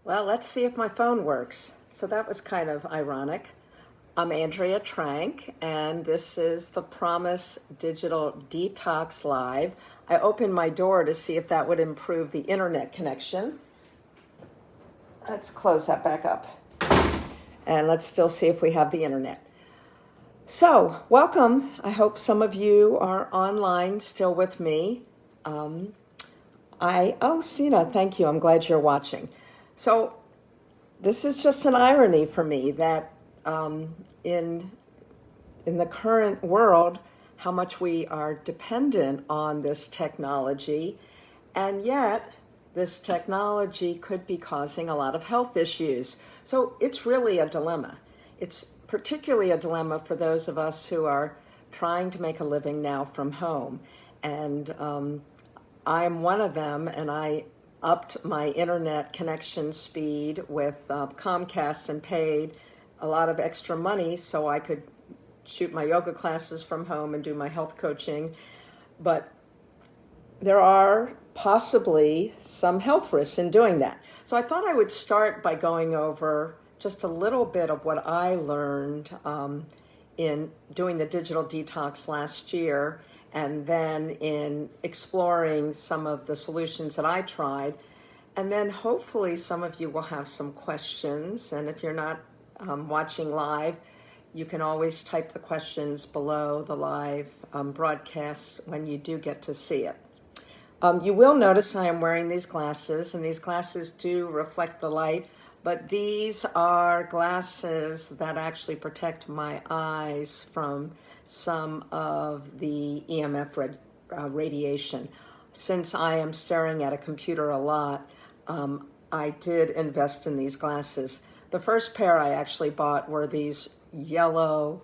Well, let's see if my phone works. So that was kind of ironic. I'm Andrea Trank, and this is the Promise Digital Detox Live. I opened my door to see if that would improve the internet connection. Let's close that back up. And let's still see if we have the internet. So, welcome. I hope some of you are online still with me. Sina, thank you. I'm glad you're watching. So, this is just an irony for me that in the current world, how much we are dependent on this technology, and yet this technology could be causing a lot of health issues. So it's really a dilemma. It's particularly a dilemma for those of us who are trying to make a living now from home. And I'm one of them, and I upped my internet connection speed with Comcast and paid a lot of extra money so I could shoot my yoga classes from home and do my health coaching. But there are possibly some health risks in doing that. So I thought I would start by going over just a little bit of what I learned in doing the digital detox last year, and then in exploring some of the solutions that I tried. And then hopefully some of you will have some questions. And if you're not watching live, you can always type the questions below the live broadcast when you do get to see it. You will notice I am wearing these glasses, and these glasses do reflect the light, but these are glasses that actually protect my eyes from some of the EMF radiation. Since I am staring at a computer a lot, I did invest in these glasses. The first pair I actually bought were these yellow,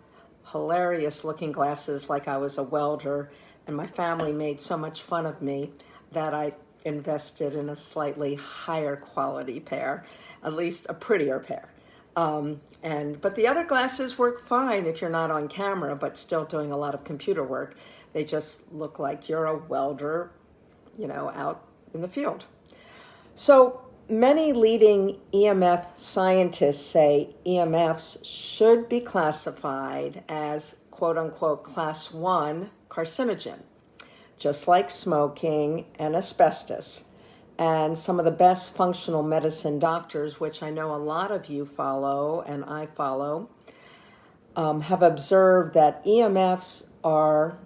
hilarious looking glasses like I was a welder, and my family made so much fun of me that I invested in a slightly higher quality pair, at least a prettier pair. But the other glasses work fine if you're not on camera, but still doing a lot of computer work. They just look like you're a welder, out in the field. So many leading EMF scientists say EMFs should be classified as quote unquote class 1 carcinogen, just like smoking and asbestos. And some of the best functional medicine doctors, which I know a lot of you follow and I follow, have observed that EMFs are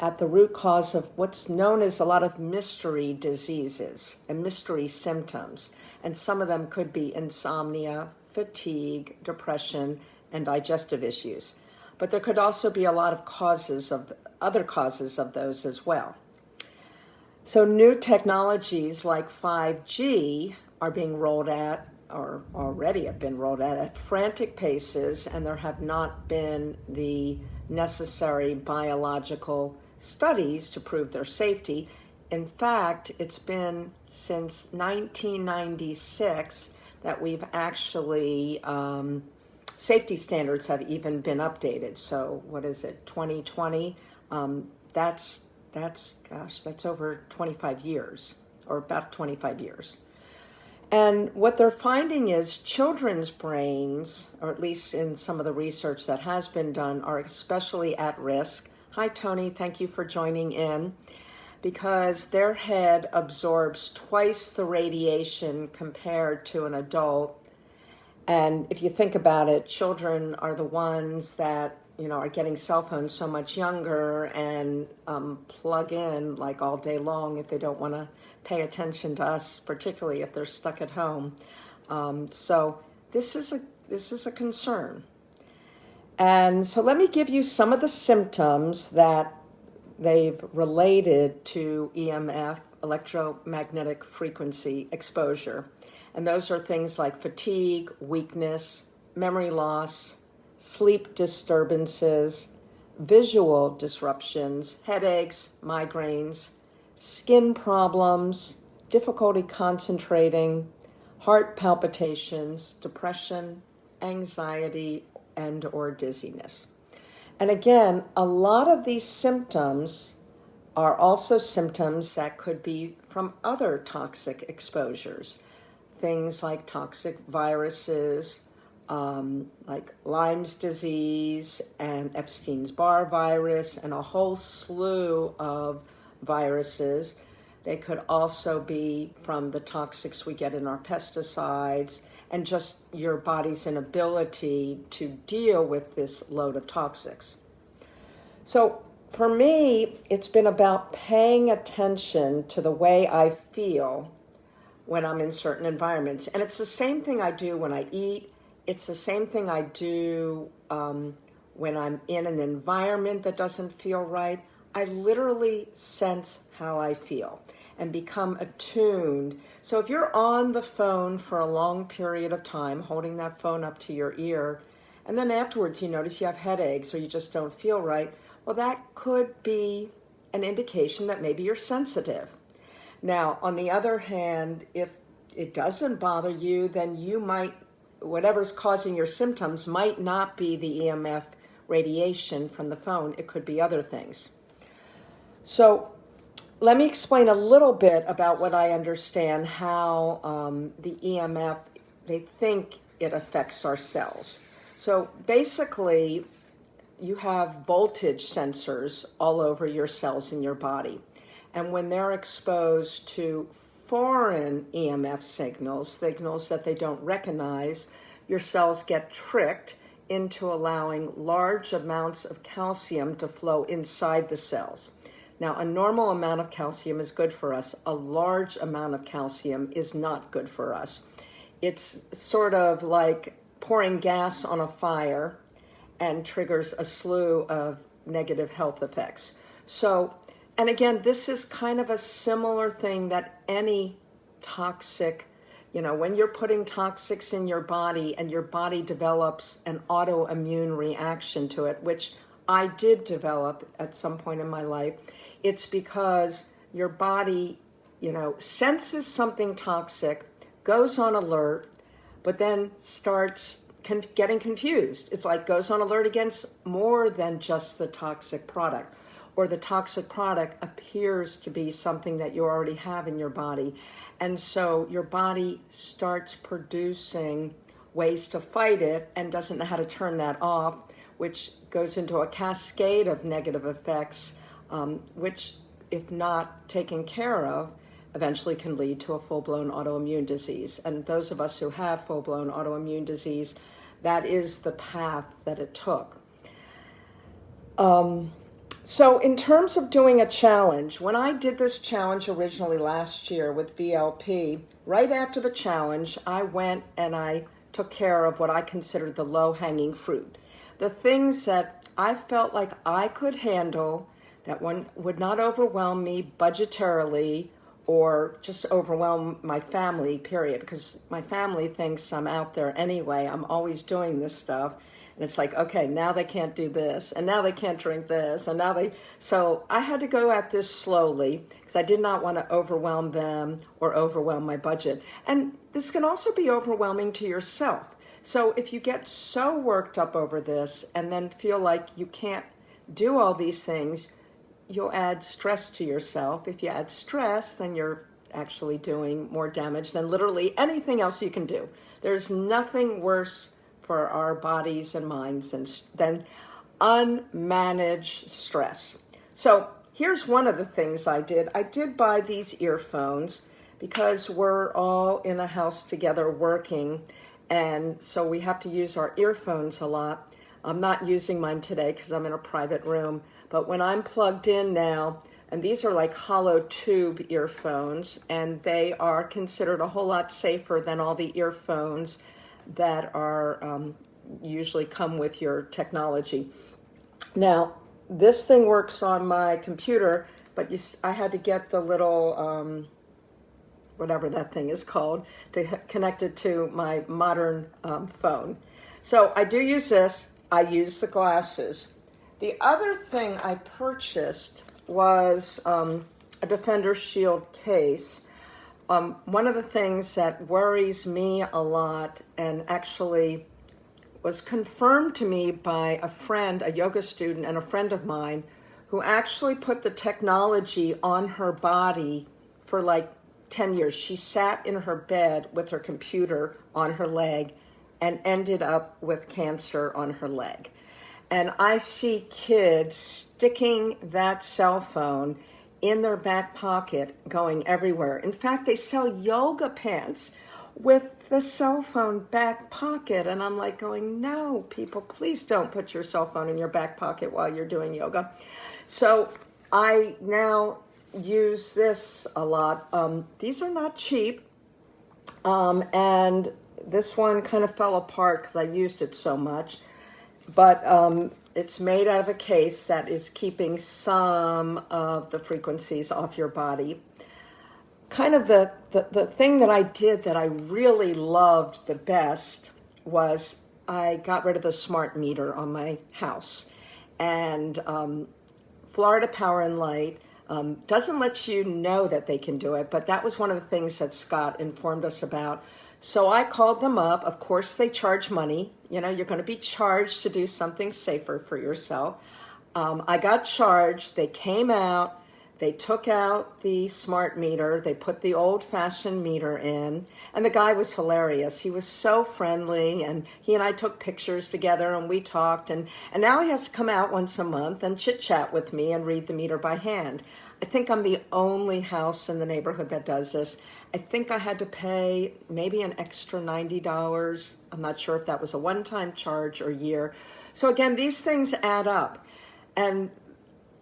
at the root cause of what's known as a lot of mystery diseases and mystery symptoms. And some of them could be insomnia, fatigue, depression, and digestive issues. But there could also be a lot of other causes of those as well. So new technologies like 5G are being rolled out, or already have been rolled out at frantic paces, and there have not been the necessary biological studies to prove their safety. In fact, it's been since 1996 that we've actually, safety standards have even been updated. So what is it, 2020? That's over 25 years, or about 25 years. And what they're finding is children's brains, or at least in some of the research that has been done, are especially at risk. Hi, Tony. Thank you for joining in. Because their head absorbs twice the radiation compared to an adult. And if you think about it, children are the ones that are getting cell phones so much younger and plug in like all day long if they don't want to pay attention to us, particularly if they're stuck at home. So this is a concern. And so let me give you some of the symptoms that they've related to EMF, electromagnetic frequency exposure. And those are things like fatigue, weakness, memory loss, sleep disturbances, visual disruptions, headaches, migraines, skin problems, difficulty concentrating, heart palpitations, depression, anxiety, and or dizziness. And again, a lot of these symptoms are also symptoms that could be from other toxic exposures. things like toxic viruses, like Lyme's disease and Epstein's-Barr virus, and a whole slew of viruses. They could also be from the toxics we get in our pesticides and just your body's inability to deal with this load of toxics. So for me, it's been about paying attention to the way I feel when I'm in certain environments. And it's the same thing I do when I eat. It's the same thing I do when I'm in an environment that doesn't feel right. I literally sense how I feel and become attuned. So if you're on the phone for a long period of time, holding that phone up to your ear, and then afterwards you notice you have headaches or you just don't feel right, well, that could be an indication that maybe you're sensitive. Now, on the other hand, if it doesn't bother you, then you might, whatever's causing your symptoms might not be the EMF radiation from the phone. It could be other things. So let me explain a little bit about what I understand, how the EMF, they think it affects our cells. So basically, you have voltage sensors all over your cells in your body. And when they're exposed to foreign EMF signals that they don't recognize, your cells get tricked into allowing large amounts of calcium to flow inside the cells. Now, a normal amount of calcium is good for us. A large amount of calcium is not good for us. It's sort of like pouring gas on a fire and triggers a slew of negative health effects. So, and again, this is kind of a similar thing that any toxic, when you're putting toxics in your body and your body develops an autoimmune reaction to it, which I did develop at some point in my life, it's because your body, senses something toxic, goes on alert, but then starts getting confused. It's like goes on alert against more than just the toxic product, or the toxic product appears to be something that you already have in your body. And so your body starts producing ways to fight it and doesn't know how to turn that off, which goes into a cascade of negative effects, which, if not taken care of, eventually can lead to a full-blown autoimmune disease. And those of us who have full-blown autoimmune disease, that is the path that it took. So in terms of doing a challenge, when I did this challenge originally last year with VLP, right after the challenge, I went and I took care of what I considered the low-hanging fruit. The things that I felt like I could handle, that one would not overwhelm me budgetarily or just overwhelm my family, period, because my family thinks I'm out there anyway. I'm always doing this stuff. And it's like, okay, now they can't do this, and now they can't drink this, and so I had to go at this slowly because I did not want to overwhelm them or overwhelm my budget. And this can also be overwhelming to yourself. So if you get so worked up over this and then feel like you can't do all these things, you'll add stress to yourself. If you add stress, then you're actually doing more damage than literally anything else you can do. There's nothing worse for our bodies and minds than unmanaged stress. So here's one of the things I did. I did buy these earphones because we're all in a house together working, and so we have to use our earphones a lot. I'm not using mine today because I'm in a private room, but when I'm plugged in now, and these are like hollow tube earphones, and they are considered a whole lot safer than all the earphones that are usually come with your technology. Now, this thing works on my computer, but I had to get the little, whatever that thing is called, to connect it to my modern phone. So I do use this. I use the glasses. The other thing I purchased was a Defender Shield case. One of the things that worries me a lot, and actually was confirmed to me by a friend, a yoga student and a friend of mine, who actually put the technology on her body for like 10 years. She sat in her bed with her computer on her leg and ended up with cancer on her leg. And I see kids sticking that cell phone in their back pocket going everywhere. In fact, they sell yoga pants with the cell phone back pocket. And I'm like going, no, people, please don't put your cell phone in your back pocket while you're doing yoga. So I now use this a lot. These are not cheap. And this one kind of fell apart because I used it so much. But it's made out of a case that is keeping some of the frequencies off your body. Kind of the thing that I did that I really loved the best was I got rid of the smart meter on my house. And Florida Power and Light doesn't let you know that they can do it, but that was one of the things that Scott informed us about. So I called them up. Of course, they charge money. You know, you're going to be charged to do something safer for yourself. I got charged. They came out. They took out the smart meter. They put the old-fashioned meter in. And the guy was hilarious. He was so friendly. And he and I took pictures together and we talked. And now he has to come out once a month and chit-chat with me and read the meter by hand. I think I'm the only house in the neighborhood that does this. I think I had to pay maybe an extra $90. I'm not sure if that was a one-time charge or year. So again, these things add up. And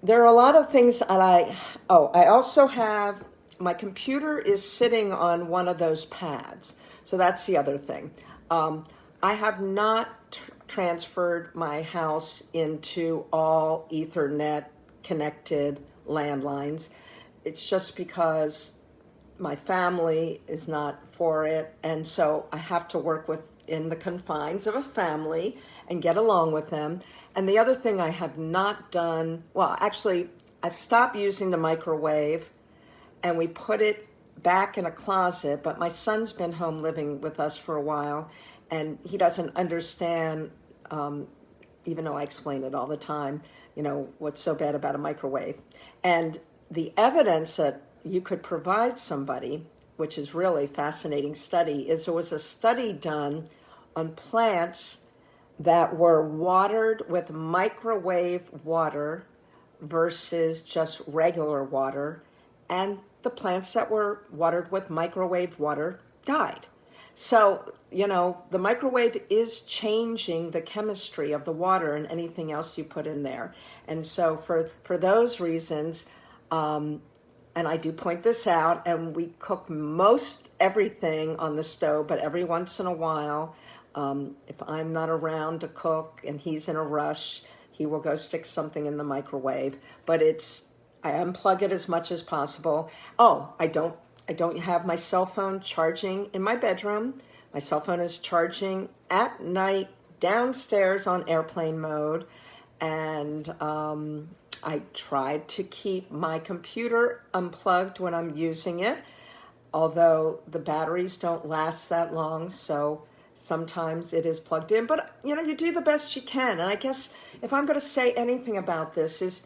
there are a lot of things that I also have, my computer is sitting on one of those pads. So that's the other thing. I have not transferred my house into all Ethernet connected landlines. It's just because my family is not for it, and so I have to work within the confines of a family and get along with them. And the other thing I have not done, well, actually, I've stopped using the microwave, and we put it back in a closet, but my son's been home living with us for a while, and he doesn't understand, even though I explain it all the time, you know, what's so bad about a microwave. And the evidence that you could provide somebody, which is really fascinating study, is there was a study done on plants that were watered with microwave water versus just regular water, and the plants that were watered with microwave water died. So, you know, the microwave is changing the chemistry of the water and anything else you put in there. And so for those reasons, and I do point this out, and we cook most everything on the stove, but every once in a while, if I'm not around to cook and he's in a rush, he will go stick something in the microwave. But I unplug it as much as possible. Oh, I don't have my cell phone charging in my bedroom. My cell phone is charging at night downstairs on airplane mode. And I tried to keep my computer unplugged when I'm using it, although the batteries don't last that long, so sometimes it is plugged in. But, you know, you do the best you can. And I guess if I'm going to say anything about this is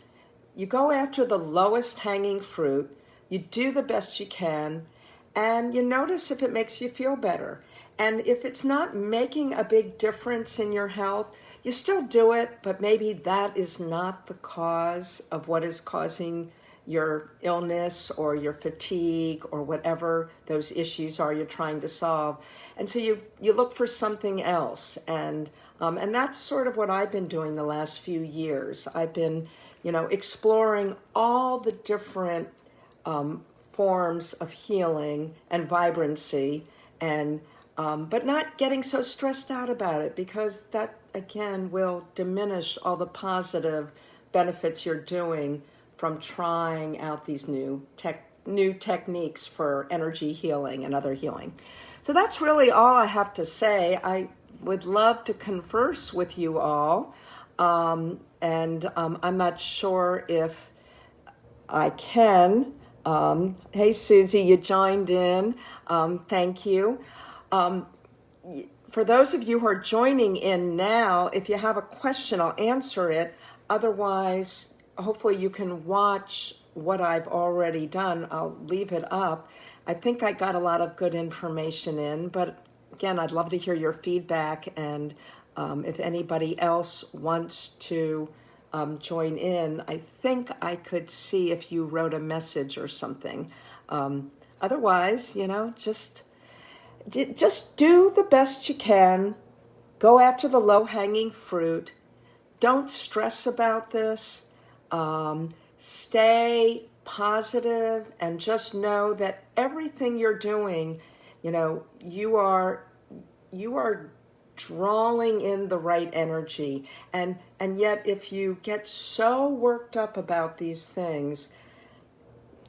you go after the lowest hanging fruit, you do the best you can, and you notice if it makes you feel better. And if it's not making a big difference in your health, you still do it, but maybe that is not the cause of what is causing your illness or your fatigue or whatever those issues are you're trying to solve. And so you look for something else. And that's sort of what I've been doing the last few years. I've been, you know, exploring all the different forms of healing and vibrancy, and but not getting so stressed out about it, because that again will diminish all the positive benefits you're doing from trying out these new techniques for energy healing and other healing. So that's really all I have to say. I would love to converse with you all, and I'm not sure if I can. Hey, Susie, you joined in. Thank you. For those of you who are joining in now, if you have a question, I'll answer it. Otherwise, hopefully you can watch what I've already done. I'll leave it up. I think I got a lot of good information in, but again, I'd love to hear your feedback, and if anybody else wants to join in, I think I could see if you wrote a message or something. Otherwise, just do the best you can. Go after the low-hanging fruit. Don't stress about this. Stay positive and just know that everything you're doing, you are drawing in the right energy. And yet if you get so worked up about these things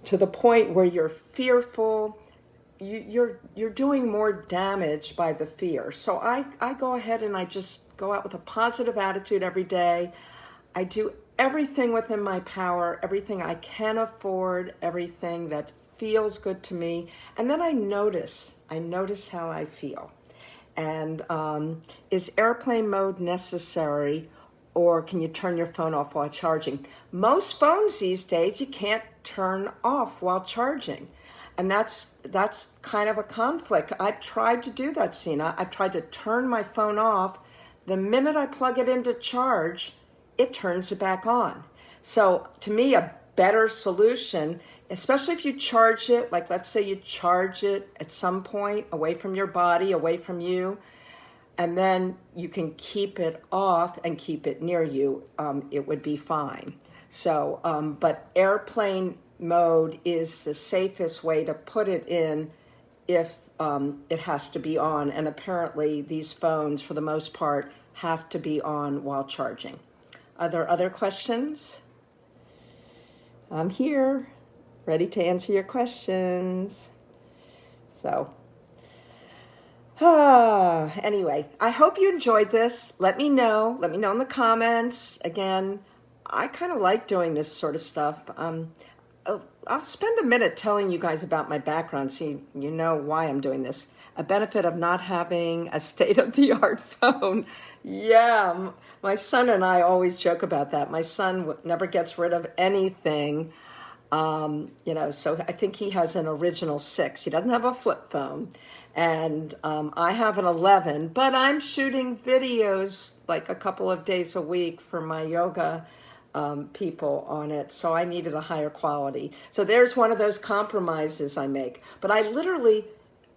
to the point where you're fearful, you're doing more damage by the fear. So I go ahead and I just go out with a positive attitude every day. I do everything within my power, everything I can afford, everything that feels good to me. And then I notice how I feel. And is airplane mode necessary, or can you turn your phone off while charging? Most phones these days you can't turn off while charging. And that's kind of a conflict. I've tried to do that, Sina. I've tried to turn my phone off. The minute I plug it into charge, it turns it back on. So to me, a better solution, especially if you charge it, like let's say you charge it at some point away from your body, away from you, and then you can keep it off and keep it near you, it would be fine. So, but airplane mode is the safest way to put it in if it has to be on. And apparently these phones, for the most part, have to be on while charging. Are there other questions? I'm here, ready to answer your questions. So, anyway, I hope you enjoyed this. Let me know. Let me know in the comments. Again, I kind of like doing this sort of stuff. I'll spend a minute telling you guys about my background so you know why I'm doing this. A benefit of not having a state-of-the-art phone. Yeah, my son and I always joke about that. My son never gets rid of anything. So I think he has an original 6. He doesn't have a flip phone. And I have an 11, but I'm shooting videos like a couple of days a week for my yoga people on it, so I needed a higher quality. So there's one of those compromises I make. But I literally,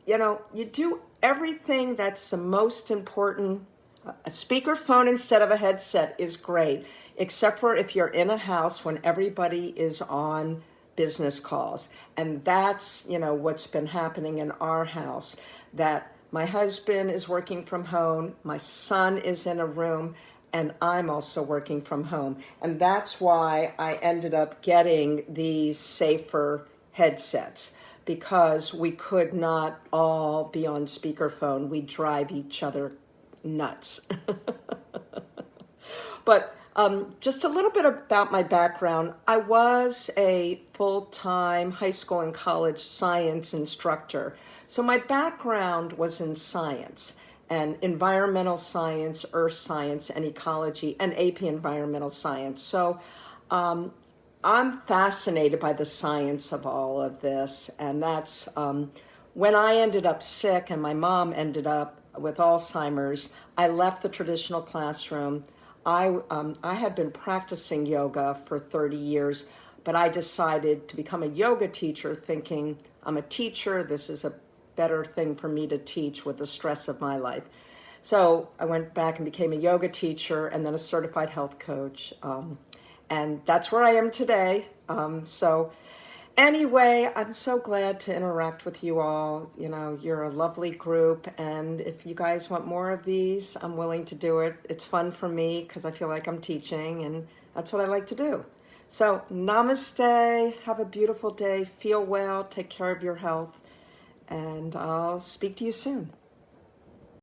you do everything that's the most important. A speakerphone instead of a headset is great, except for if you're in a house when everybody is on business calls. And that's, what's been happening in our house, that my husband is working from home, my son is in a room, and I'm also working from home. And that's why I ended up getting these safer headsets, because we could not all be on speakerphone. We drive each other nuts. But just a little bit about my background. I was a full-time high school and college science instructor. So my background was in science and environmental science, earth science, and ecology, and AP environmental science. So I'm fascinated by the science of all of this. And that's when I ended up sick and my mom ended up with Alzheimer's, I left the traditional classroom. I had been practicing yoga for 30 years, but I decided to become a yoga teacher thinking I'm a teacher. This is a better thing for me to teach with the stress of my life. So I went back and became a yoga teacher and then a certified health coach. And that's where I am today. So anyway, I'm so glad to interact with you all. You're a lovely group. And if you guys want more of these, I'm willing to do it. It's fun for me because I feel like I'm teaching, and that's what I like to do. So namaste. Have a beautiful day. Feel well. Take care of your health. And I'll speak to you soon.